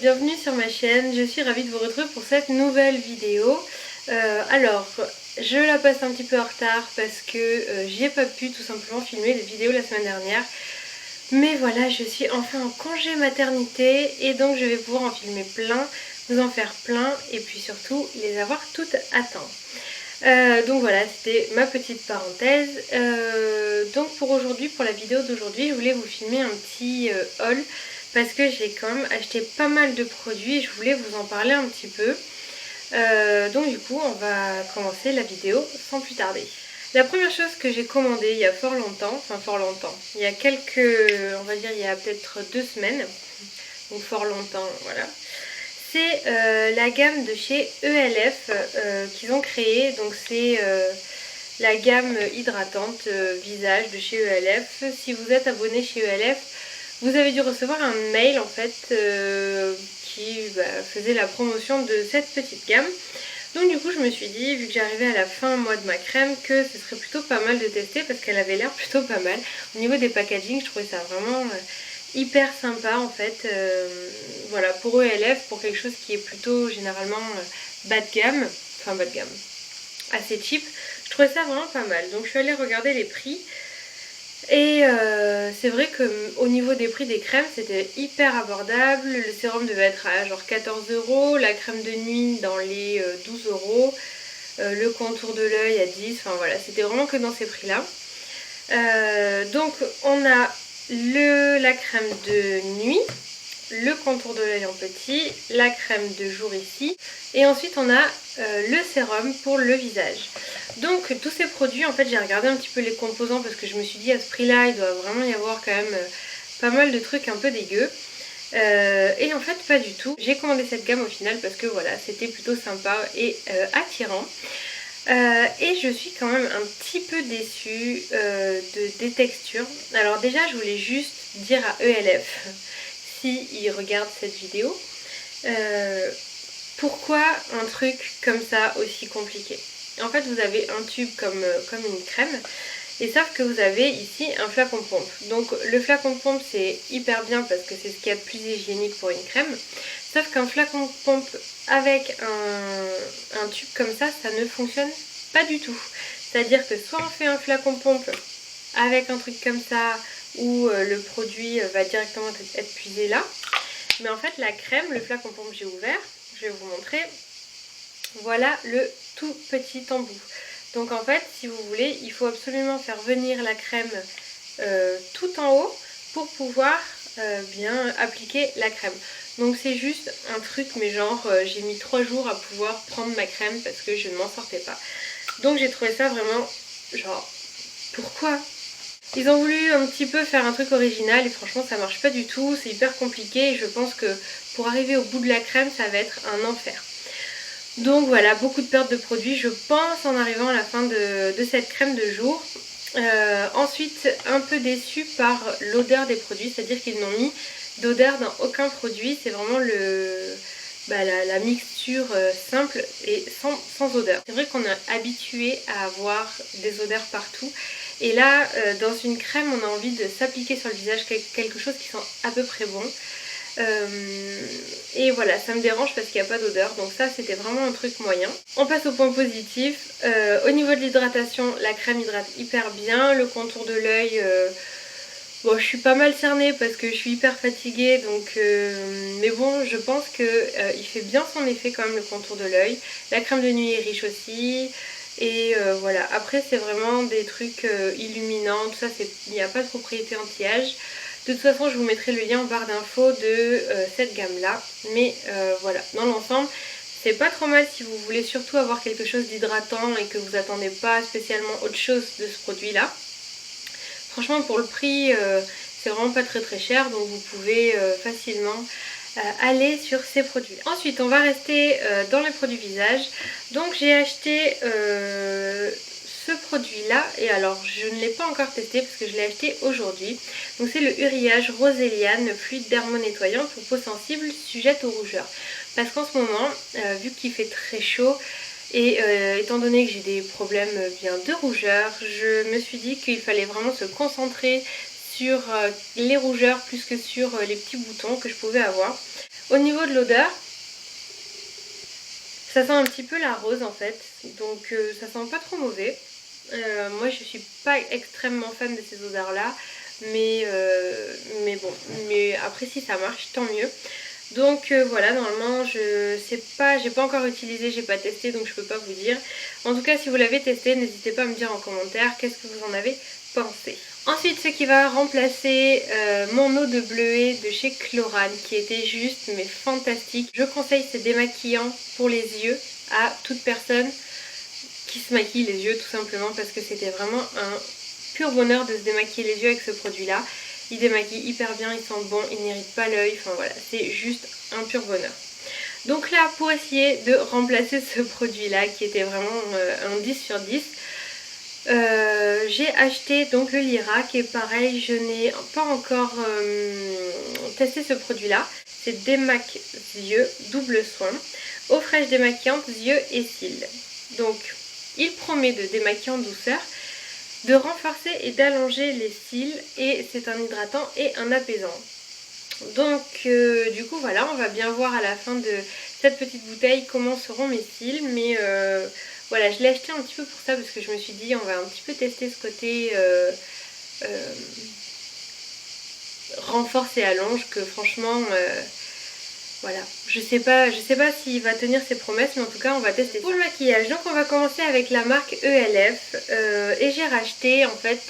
bienvenue sur ma chaîne, je suis ravie de vous retrouver pour cette nouvelle vidéo. Alors, je la passe un petit peu en retard parce que j'y ai pas pu tout simplement filmer les vidéos la semaine dernière. Mais voilà, je suis enfin en congé maternité et donc je vais pouvoir en filmer plein, vous en faire plein et puis surtout les avoir toutes à temps. Donc voilà, c'était ma petite parenthèse. Donc pour aujourd'hui, pour la vidéo d'aujourd'hui, je voulais vous filmer un petit haul parce que j'ai quand même acheté pas mal de produits et je voulais vous en parler un petit peu. Donc du coup, on va commencer la vidéo sans plus tarder. La première chose que j'ai commandée il y a fort longtemps, il y a on va dire il y a peut-être 2 semaines, donc fort longtemps, voilà. C'est la gamme de chez ELF qu'ils ont créée, donc c'est la gamme hydratante visage de chez ELF. Si vous êtes abonné chez ELF, vous avez dû recevoir un mail en fait qui faisait la promotion de cette petite gamme. Donc du coup je me suis dit, vu que j'arrivais à la fin moi de ma crème, que ce serait plutôt pas mal de tester parce qu'elle avait l'air plutôt pas mal. Au niveau des packaging, je trouvais ça vraiment hyper sympa en fait. Voilà, pour ELF, pour quelque chose qui est plutôt généralement bas de gamme, assez cheap, je trouvais ça vraiment pas mal. Donc je suis allée regarder les prix. Et c'est vrai qu'au niveau des prix des crèmes, c'était hyper abordable. Le sérum devait être à genre 14 €, la crème de nuit dans les 12 €, le contour de l'œil à 10, enfin voilà, c'était vraiment que dans ces prix-là. Donc on a la crème de nuit, le contour de l'œil en petit, la crème de jour ici, et ensuite on a le sérum pour le visage. Donc tous ces produits, en fait j'ai regardé un petit peu les composants parce que je me suis dit à ce prix là il doit vraiment y avoir quand même pas mal de trucs un peu dégueux. Et en fait pas du tout. J'ai commandé cette gamme au final parce que voilà, c'était plutôt sympa et attirant. Et je suis quand même un petit peu déçue des textures. Alors déjà je voulais juste dire à ELF, s'ils regardent cette vidéo, pourquoi un truc comme ça aussi compliqué? En fait vous avez un tube comme une crème, et sauf que vous avez ici un flacon pompe. Donc le flacon pompe c'est hyper bien parce que c'est ce qu'il y a de plus hygiénique pour une crème. Sauf qu'un flacon pompe avec un tube comme ça ne fonctionne pas du tout. C'est-à-dire que soit on fait un flacon pompe avec un truc comme ça où le produit va directement être puisé là. Mais en fait la crème, le flacon pompe j'ai ouvert, je vais vous montrer. Voilà le tout petit embout. Donc en fait si vous voulez, il faut absolument faire venir la crème tout en haut pour pouvoir bien appliquer la crème. Donc c'est juste un truc, mais genre j'ai mis 3 jours à pouvoir prendre ma crème parce que je ne m'en sortais pas. Donc j'ai trouvé ça vraiment genre pourquoi? Ils ont voulu un petit peu faire un truc original et franchement ça marche pas du tout, c'est hyper compliqué et je pense que pour arriver au bout de la crème ça va être un enfer. Donc voilà, beaucoup de pertes de produits je pense en arrivant à la fin de cette crème de jour. Ensuite un peu déçue par l'odeur des produits, c'est-à-dire qu'ils n'ont mis d'odeur dans aucun produit, c'est vraiment la mixture simple et sans odeur. C'est vrai qu'on est habitué à avoir des odeurs partout. Et là, dans une crème, on a envie de s'appliquer sur le visage quelque chose qui sent à peu près bon. Et voilà, ça me dérange parce qu'il n'y a pas d'odeur. Donc ça, c'était vraiment un truc moyen. On passe au point positif. Au niveau de l'hydratation, la crème hydrate hyper bien. Le contour de l'œil... Bon, je suis pas mal cernée parce que je suis hyper fatiguée, donc mais bon, je pense que il fait bien son effet quand même le contour de l'œil. La crème de nuit est riche aussi. Et voilà, après c'est vraiment des trucs illuminants, tout ça, il n'y a pas de propriété anti-âge. De toute façon je vous mettrai le lien en barre d'infos de cette gamme là. Mais voilà, dans l'ensemble c'est pas trop mal si vous voulez surtout avoir quelque chose d'hydratant et que vous attendez pas spécialement autre chose de ce produit là. Franchement pour le prix c'est vraiment pas très cher, donc vous pouvez facilement aller sur ces produits. Ensuite on va rester dans les produits visage. Donc j'ai acheté ce produit là, et alors je ne l'ai pas encore testé parce que je l'ai acheté aujourd'hui. Donc c'est le Uriage Roséliane fluide dermo-nettoyant pour peau sensible sujette aux rougeurs. Parce qu'en ce moment, vu qu'il fait très chaud, et étant donné que j'ai des problèmes bien de rougeur, je me suis dit qu'il fallait vraiment se concentrer sur les rougeurs plus que sur les petits boutons que je pouvais avoir. Au niveau de l'odeur, ça sent un petit peu la rose en fait, donc ça sent pas trop mauvais. Moi je suis pas extrêmement fan de ces odeurs là, mais bon, mais après si ça marche tant mieux. Donc voilà, normalement je sais pas, j'ai pas encore utilisé, j'ai pas testé, donc je peux pas vous dire. En tout cas si vous l'avez testé, n'hésitez pas à me dire en commentaire qu'est-ce que vous en avez pensé. Ensuite, ce qui va remplacer mon eau de bleuet de chez Chlorane, qui était juste mais fantastique. Je conseille ce démaquillant pour les yeux à toute personne qui se maquille les yeux, tout simplement parce que c'était vraiment un pur bonheur de se démaquiller les yeux avec ce produit là. Il démaquille hyper bien, il sent bon, il n'irrite pas l'œil, enfin voilà, c'est juste un pur bonheur. Donc là, pour essayer de remplacer ce produit là qui était vraiment un 10 sur 10, j'ai acheté donc le Lyra, et pareil, je n'ai pas encore testé ce produit là. C'est Démac Yeux double soin, eau fraîche démaquillante yeux et cils. Donc il promet de démaquiller en douceur, de renforcer et d'allonger les cils, et c'est un hydratant et un apaisant. Donc du coup voilà, on va bien voir à la fin de cette petite bouteille comment seront mes cils, mais voilà, je l'ai acheté un petit peu pour ça parce que je me suis dit on va un petit peu tester ce côté renforce et allonge, que franchement voilà, je sais pas s'il va tenir ses promesses, mais en tout cas on va tester. Pour le maquillage, donc on va commencer avec la marque ELF, et j'ai racheté en fait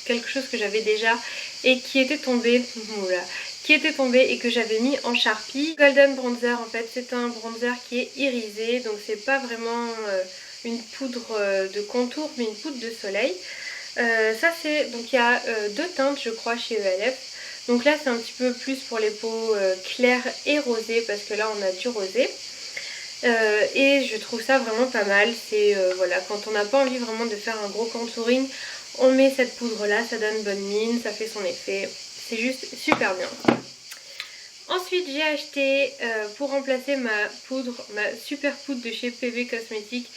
quelque chose que j'avais déjà et qui était tombé, voilà, et que j'avais mis en Sharpie. Golden Bronzer, en fait c'est un bronzer qui est irisé, donc c'est pas vraiment une poudre de contour mais une poudre de soleil. Ça c'est, donc il y a deux teintes je crois chez ELF. Donc là c'est un petit peu plus pour les peaux claires et rosées, parce que là on a du rosé. Et je trouve ça vraiment pas mal. C'est voilà, quand on n'a pas envie vraiment de faire un gros contouring, on met cette poudre là, ça donne bonne mine, ça fait son effet. C'est juste super bien. Ensuite j'ai acheté pour remplacer ma super poudre de chez PB Cosmetics,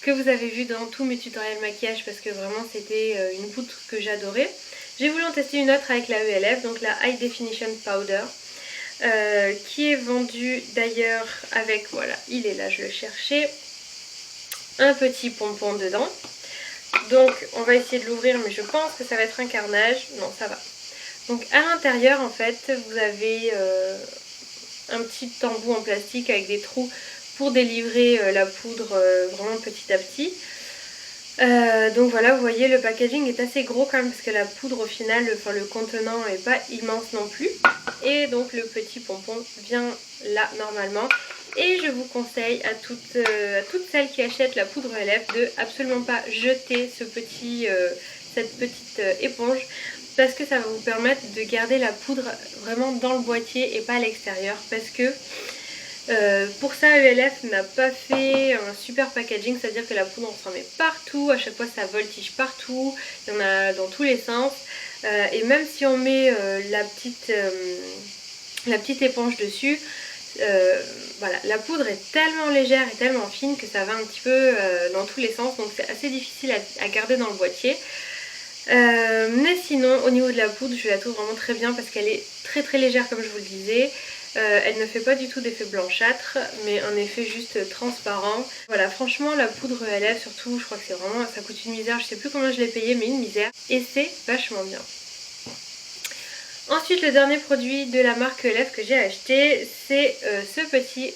que vous avez vu dans tous mes tutoriels maquillage, parce que vraiment c'était une poudre que j'adorais. J'ai voulu en tester une autre avec la ELF, donc la High Definition Powder, qui est vendue d'ailleurs avec, voilà, il est là, je le cherchais, un petit pompon dedans. Donc on va essayer de l'ouvrir, mais je pense que ça va être un carnage. Non, ça va. Donc à l'intérieur en fait vous avez un petit embout en plastique avec des trous pour délivrer la poudre vraiment petit à petit. Donc voilà, vous voyez, le packaging est assez gros quand même, parce que la poudre au final, enfin le contenant n'est pas immense non plus. Et donc le petit pompon vient là normalement. Et je vous conseille à toutes celles qui achètent la poudre ELF de absolument pas jeter cette petite éponge, parce que ça va vous permettre de garder la poudre vraiment dans le boîtier et pas à l'extérieur, parce que pour ça ELF n'a pas fait un super packaging, c'est à dire que la poudre on s'en met partout, à chaque fois ça voltige partout, il y en a dans tous les sens, et même si on met la petite éponge dessus, voilà, la poudre est tellement légère et tellement fine que ça va un petit peu dans tous les sens, donc c'est assez difficile à garder dans le boîtier. Mais sinon au niveau de la poudre je la trouve vraiment très bien, parce qu'elle est très très légère comme je vous le disais. Elle ne fait pas du tout d'effet blanchâtre, mais un effet juste transparent. Voilà, franchement la poudre ELF surtout, je crois que c'est vraiment, ça coûte une misère, je sais plus combien je l'ai payé, mais une misère, et c'est vachement bien. Ensuite le dernier produit de la marque ELF que j'ai acheté, c'est ce petit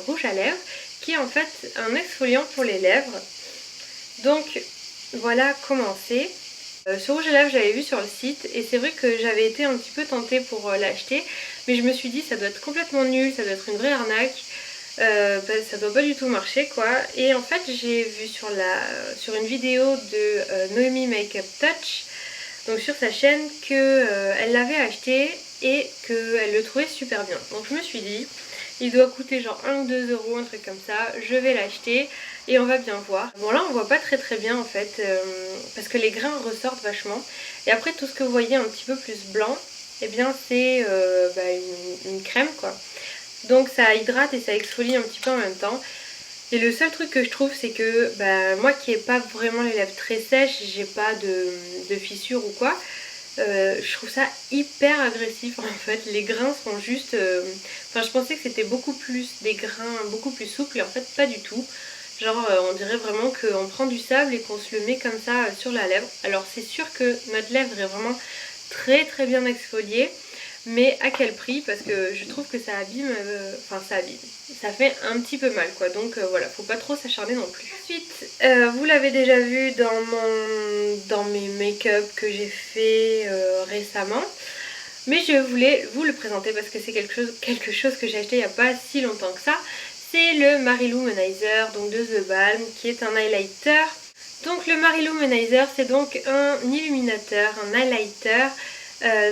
rouge à lèvres, qui est en fait un exfoliant pour les lèvres. Donc voilà comment c'est. Ce rouge à lèvres j'avais vu sur le site, et c'est vrai que j'avais été un petit peu tentée pour l'acheter, mais je me suis dit ça doit être complètement nul, ça doit être une vraie arnaque, ça doit pas du tout marcher quoi. Et en fait j'ai vu sur une vidéo de Noémie Makeup Touch, donc sur sa chaîne, qu'elle l'avait acheté et qu'elle le trouvait super bien. Donc je me suis dit il doit coûter genre 1 ou 2 euros, un truc comme ça, je vais l'acheter et on va bien voir. Bon là on voit pas très bien en fait, parce que les grains ressortent vachement, et après tout ce que vous voyez un petit peu plus blanc, et eh bien c'est une crème quoi. Donc ça hydrate et ça exfolie un petit peu en même temps. Et le seul truc que je trouve, c'est que moi qui n'ai pas vraiment les lèvres très sèches, j'ai pas de fissures ou quoi, Je trouve ça hyper agressif en fait. Les grains sont juste... Enfin, je pensais que c'était beaucoup plus des grains beaucoup plus souples et en fait pas du tout. Genre on dirait vraiment qu'on prend du sable et qu'on se le met comme ça sur la lèvre. Alors c'est sûr que notre lèvre est vraiment très très bien exfoliée. Mais à quel prix? Parce que je trouve que ça abîme, enfin ça abîme, ça fait un petit peu mal quoi, donc voilà, faut pas trop s'acharner non plus. Ensuite, vous l'avez déjà vu dans mes make-up que j'ai fait récemment, mais je voulais vous le présenter parce que c'est quelque chose que j'ai acheté il n'y a pas si longtemps que ça. C'est le Mary-Lou donc de The Balm, qui est un highlighter. Donc le Mary-Lou c'est donc un illuminateur, un highlighter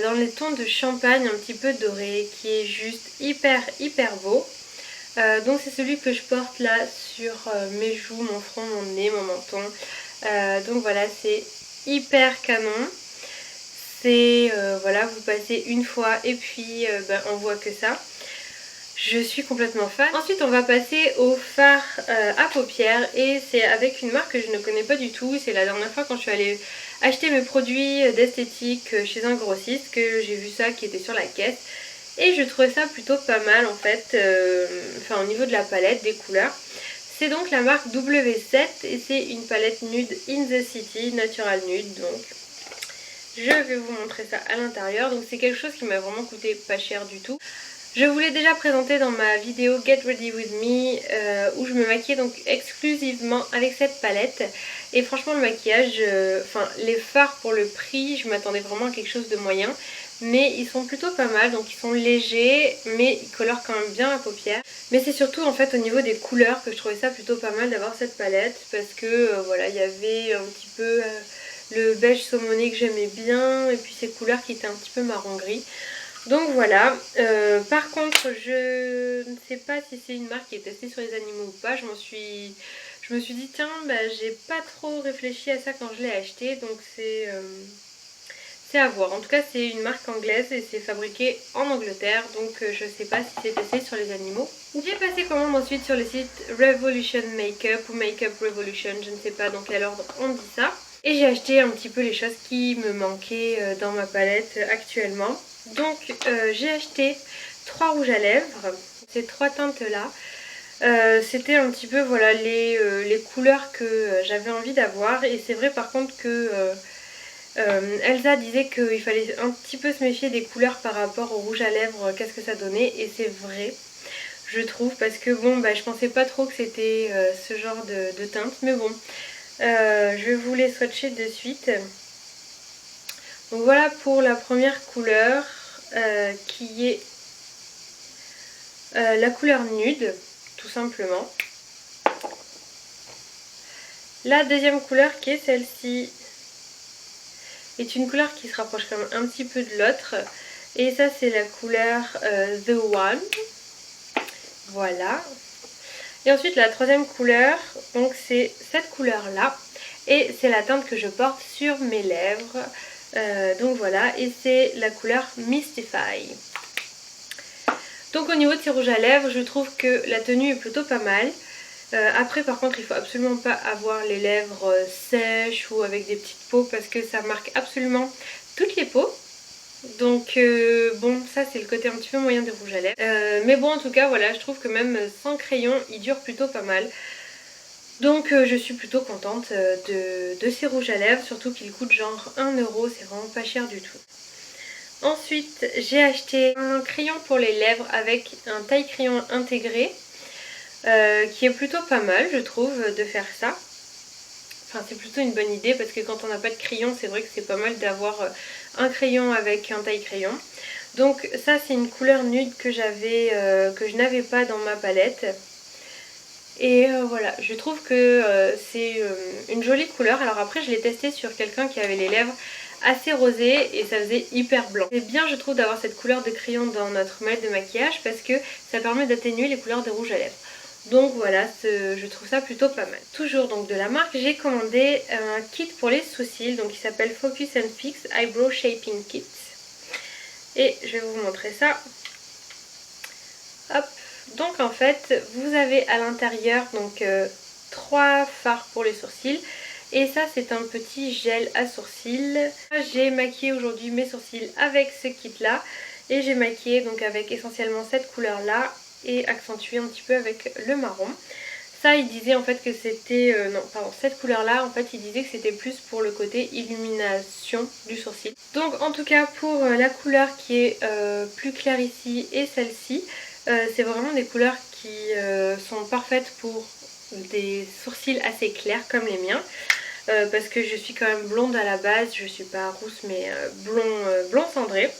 dans les tons de champagne un petit peu doré, qui est juste hyper beau. Donc c'est celui que je porte là sur mes joues, mon front, mon nez, mon menton. Donc voilà, c'est hyper canon. C'est voilà, vous passez une fois et puis on voit que ça. Je suis complètement fan. Ensuite on va passer au fard à paupières et c'est avec une marque que je ne connais pas du tout. C'est la dernière fois quand je suis allée acheter mes produits d'esthétique chez un grossiste que j'ai vu ça qui était sur la caisse. Et je trouvais ça plutôt pas mal en fait, enfin au niveau de la palette, des couleurs. C'est donc la marque W7 et c'est une palette nude In The City, Natural Nude donc. Je vais vous montrer ça à l'intérieur. Donc c'est quelque chose qui m'a vraiment coûté pas cher du tout. Je vous l'ai déjà présenté dans ma vidéo Get Ready With Me où je me maquillais donc exclusivement avec cette palette. Et franchement le maquillage, enfin les fards pour le prix, je m'attendais vraiment à quelque chose de moyen. Mais ils sont plutôt pas mal, donc ils sont légers mais ils colorent quand même bien la paupière. Mais c'est surtout en fait au niveau des couleurs que je trouvais ça plutôt pas mal d'avoir cette palette. Parce que voilà, il y avait un petit peu le beige saumoné que j'aimais bien et puis ces couleurs qui étaient un petit peu marron gris. Donc voilà, par contre je ne sais pas si c'est une marque qui est testée sur les animaux ou pas. Je me suis dit tiens, j'ai pas trop réfléchi à ça quand je l'ai acheté, donc c'est à voir. En tout cas c'est une marque anglaise et c'est fabriqué en Angleterre, donc je sais pas si c'est testé sur les animaux. J'ai passé commande ensuite sur le site Revolution Makeup ou Makeup Revolution, je ne sais pas dans quel ordre on dit ça. Et j'ai acheté un petit peu les choses qui me manquaient dans ma palette actuellement. Donc j'ai acheté 3 rouges à lèvres, ces 3 teintes là. C'était un petit peu voilà les couleurs que j'avais envie d'avoir. Et c'est vrai par contre que Elsa disait qu'il fallait un petit peu se méfier des couleurs par rapport au rouge à lèvres, qu'est-ce que ça donnait. Et c'est vrai, je trouve, parce que bon je pensais pas trop que c'était ce genre de teinte. Mais bon, je vais vous les swatcher de suite. Donc voilà pour la première couleur qui est la couleur nude, tout simplement. La deuxième couleur qui est celle-ci est une couleur qui se rapproche quand même un petit peu de l'autre. Et ça c'est la couleur The One. Voilà. Et ensuite la troisième couleur, donc c'est cette couleur là. Et c'est la teinte que je porte sur mes lèvres. Donc voilà, et c'est la couleur Mystify. Donc au niveau de ces rouges à lèvres, je trouve que la tenue est plutôt pas mal. Après par contre il faut absolument pas avoir les lèvres sèches ou avec des petites peaux parce que ça marque absolument toutes les peaux. Donc bon, ça c'est le côté un petit peu moyen des rouges à lèvres. Mais bon en tout cas voilà, je trouve que même sans crayon il dure plutôt pas mal. Donc je suis plutôt contente de ces rouges à lèvres, surtout qu'ils coûtent genre 1 euro, c'est vraiment pas cher du tout. Ensuite j'ai acheté un crayon pour les lèvres avec un taille crayon intégré qui est plutôt pas mal je trouve de faire ça. Enfin c'est plutôt une bonne idée parce que quand on n'a pas de crayon c'est vrai que c'est pas mal d'avoir un crayon avec un taille crayon. Donc ça c'est une couleur nude que je n'avais pas dans ma palette. Et voilà, je trouve que c'est une jolie couleur. Alors après je l'ai testé sur quelqu'un qui avait les lèvres assez rosées et ça faisait hyper blanc. C'est bien je trouve d'avoir cette couleur de crayon dans notre palette de maquillage parce que ça permet d'atténuer les couleurs des rouges à lèvres. Donc voilà, je trouve ça plutôt pas mal. Toujours donc de la marque, j'ai commandé un kit pour les sourcils, donc qui s'appelle Focus and Fix Eyebrow Shaping Kit. Et je vais vous montrer ça. Hop. Donc en fait vous avez à l'intérieur donc 3 fards pour les sourcils Et ça c'est un petit gel à sourcils. J'ai maquillé aujourd'hui mes sourcils avec ce kit là. Et j'ai maquillé donc avec essentiellement cette couleur là et accentué un petit peu avec le marron. Ça il disait en fait que c'était, non pardon, cette couleur là en fait il disait que c'était plus pour le côté illumination du sourcil. Donc en tout cas pour la couleur qui est plus claire ici et celle-ci, c'est vraiment des couleurs qui sont parfaites pour des sourcils assez clairs comme les miens. Parce que je suis quand même blonde à la base, je suis pas rousse mais blond cendré.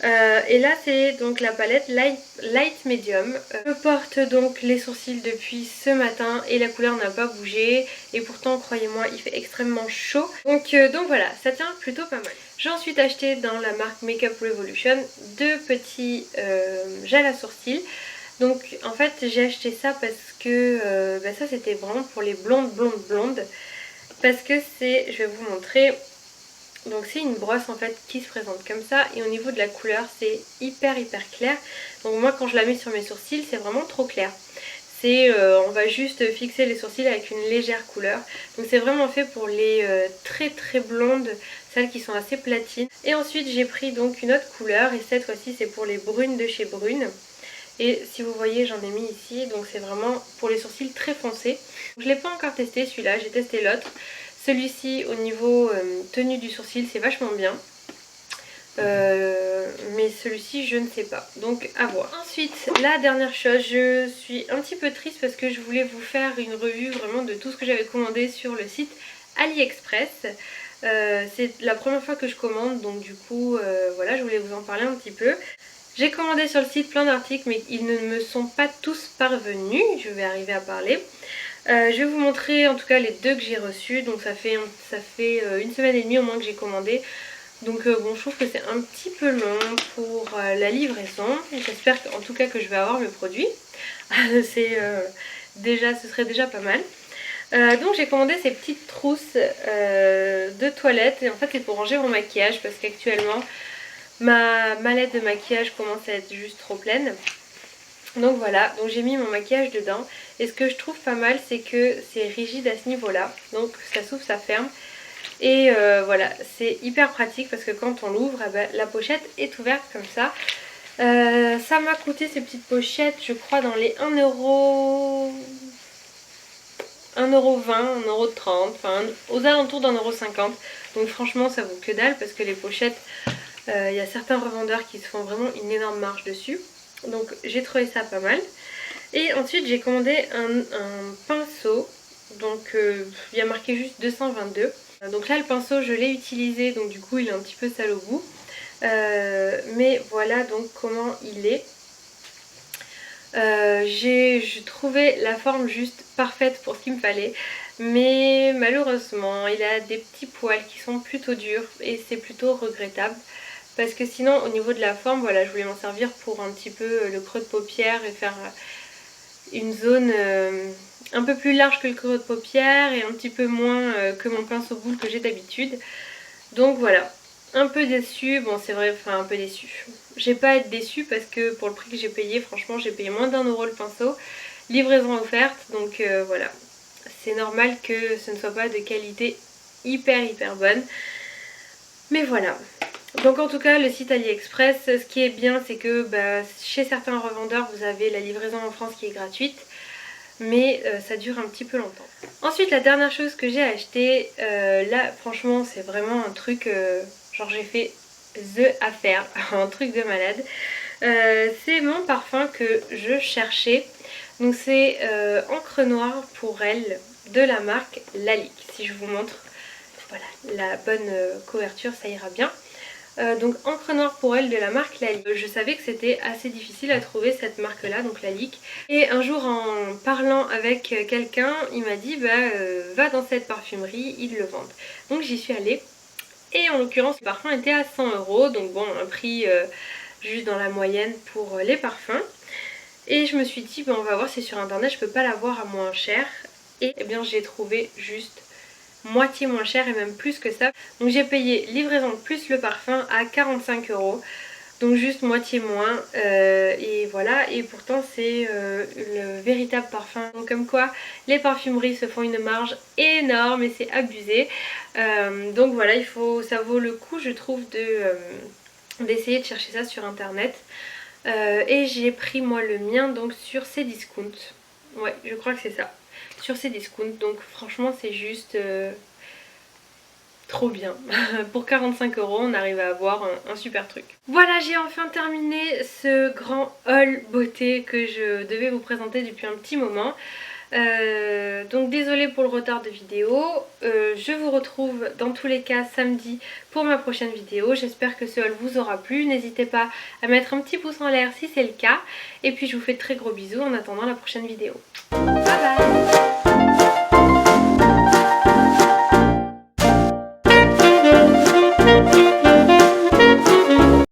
Et là c'est donc la palette Light Medium. Je porte donc les sourcils depuis ce matin et la couleur n'a pas bougé. Et pourtant croyez-moi il fait extrêmement chaud. Donc voilà, ça tient plutôt pas mal. J'ai ensuite acheté dans la marque Makeup Revolution 2 petits gels à sourcils. Donc en fait j'ai acheté ça parce que ça c'était vraiment pour les blondes. Parce que c'est, je vais vous montrer... Donc c'est une brosse en fait qui se présente comme ça et au niveau de la couleur c'est hyper clair. Donc moi quand je la mets sur mes sourcils c'est vraiment trop clair. C'est on va juste fixer les sourcils avec une légère couleur. Donc c'est vraiment fait pour les très blondes, celles qui sont assez platines. Et ensuite j'ai pris donc une autre couleur et cette fois-ci c'est pour les brunes de chez Brune. Et si vous voyez j'en ai mis ici, donc c'est vraiment pour les sourcils très foncés. Je ne l'ai pas encore testé celui-là, j'ai testé l'autre. Celui-ci au niveau tenue du sourcil c'est vachement bien. Mais celui-ci je ne sais pas, donc à voir. Ensuite la dernière chose, je suis un petit peu triste parce que je voulais vous faire une revue vraiment de tout ce que j'avais commandé sur le site AliExpress. C'est la première fois que je commande donc du coup voilà, je voulais vous en parler un petit peu. J'ai commandé sur le site plein d'articles mais ils ne me sont pas tous parvenus, je vais arriver à parler. Je vais vous montrer en tout cas les deux que j'ai reçus. Donc ça fait une semaine et demie au moins que j'ai commandé. Donc bon, je trouve que c'est un petit peu long pour la livraison. J'espère en tout cas que je vais avoir mes produits. Ce serait déjà pas mal. Donc j'ai commandé ces petites trousses de toilette. Et en fait c'est pour ranger mon maquillage parce qu'actuellement ma mallette de maquillage commence à être juste trop pleine. Donc voilà, donc j'ai mis mon maquillage dedans. Et ce que je trouve pas mal c'est que c'est rigide à ce niveau là. Donc ça s'ouvre, ça ferme. Et voilà, c'est hyper pratique parce que quand on l'ouvre, la pochette est ouverte comme ça. Ça m'a coûté ces petites pochettes, je crois, dans les 1€, 1,20€, 1,30€, enfin aux alentours d'1,50€. Donc franchement ça vaut que dalle parce que les pochettes, il y a certains revendeurs qui se font vraiment une énorme marge dessus. Donc j'ai trouvé ça pas mal. Et ensuite j'ai commandé un pinceau. Donc il y a marqué juste 222. Donc là le pinceau je l'ai utilisé, donc du coup il est un petit peu sale au bout. Mais voilà donc comment il est. J'ai trouvé la forme juste parfaite pour ce qu'il me fallait. Mais malheureusement il a des petits poils qui sont plutôt durs et c'est plutôt regrettable. Parce que sinon au niveau de la forme, voilà, je voulais m'en servir pour un petit peu le creux de paupière et faire une zone un peu plus large que le creux de paupière et un petit peu moins que mon pinceau boule que j'ai d'habitude. Donc voilà, un peu déçue, bon c'est vrai, enfin un peu déçue. J'ai pas à être déçue parce que pour le prix que j'ai payé, franchement j'ai payé moins d'1€ le pinceau, livraison offerte, donc voilà. C'est normal que ce ne soit pas de qualité hyper bonne. Mais voilà. Donc en tout cas le site AliExpress, ce qui est bien c'est que chez certains revendeurs vous avez la livraison en France qui est gratuite. Mais ça dure un petit peu longtemps. Ensuite la dernière chose que j'ai acheté, là franchement c'est vraiment un truc, genre j'ai fait the affaire, un truc de malade. C'est mon parfum que je cherchais. Donc c'est encre noire pour elle de la marque Lalique. Si je vous montre, voilà, la bonne couverture ça ira bien. Donc encre noire pour elle de la marque Lalique. Je savais que c'était assez difficile à trouver cette marque là, donc Lalique. Et un jour en parlant avec quelqu'un, il m'a dit va dans cette parfumerie, ils le vendent. Donc j'y suis allée. Et en l'occurrence le parfum était à 100€, donc bon un prix juste dans la moyenne pour les parfums. Et je me suis dit on va voir si sur internet je peux pas l'avoir à moins cher. Et eh bien j'ai trouvé juste moitié moins cher et même plus que ça. Donc j'ai payé livraison plus le parfum à 45€. donc juste moitié moins, et voilà, et pourtant c'est le véritable parfum. Donc comme quoi les parfumeries se font une marge énorme et c'est abusé. Donc voilà, ça vaut le coup je trouve d'essayer de chercher ça sur internet. Et j'ai pris moi le mien donc sur Cdiscount. Ouais, je crois que c'est ça, sur Cdiscount. Donc franchement c'est juste trop bien. Pour 45 € on arrive à avoir un super truc. Voilà, j'ai enfin terminé ce grand haul beauté que je devais vous présenter depuis un petit moment. Donc désolée pour le retard de vidéo. Je vous retrouve dans tous les cas samedi pour ma prochaine vidéo. J'espère que ce haul vous aura plu. N'hésitez pas à mettre un petit pouce en l'air si c'est le cas. Et puis je vous fais de très gros bisous en attendant la prochaine vidéo. Bye bye.